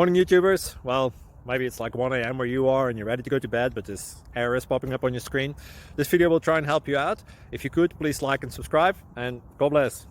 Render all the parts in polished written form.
Morning YouTubers. Well, maybe it's like 1 a.m. where you are and you're ready to go to bed, but this error is popping up on your screen. This video will try and help you out. If you could, please like and subscribe, and God bless.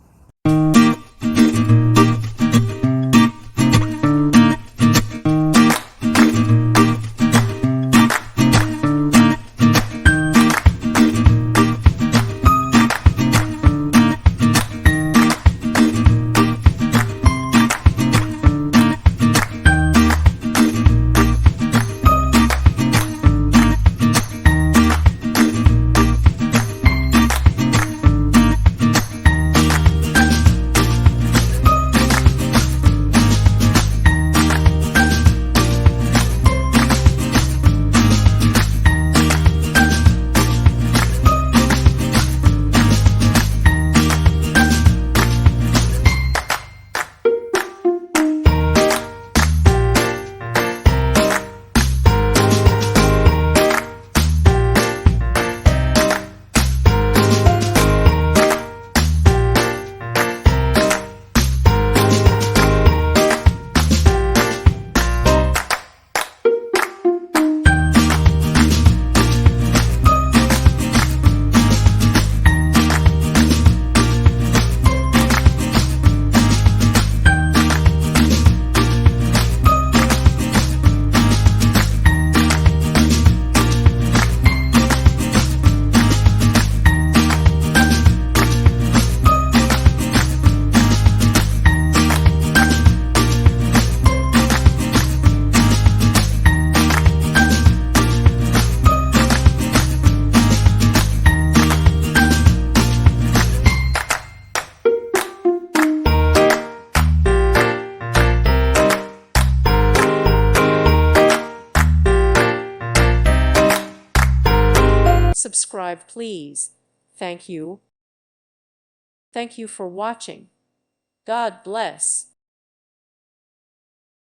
Subscribe, please. Thank you. Thank you for watching. God bless.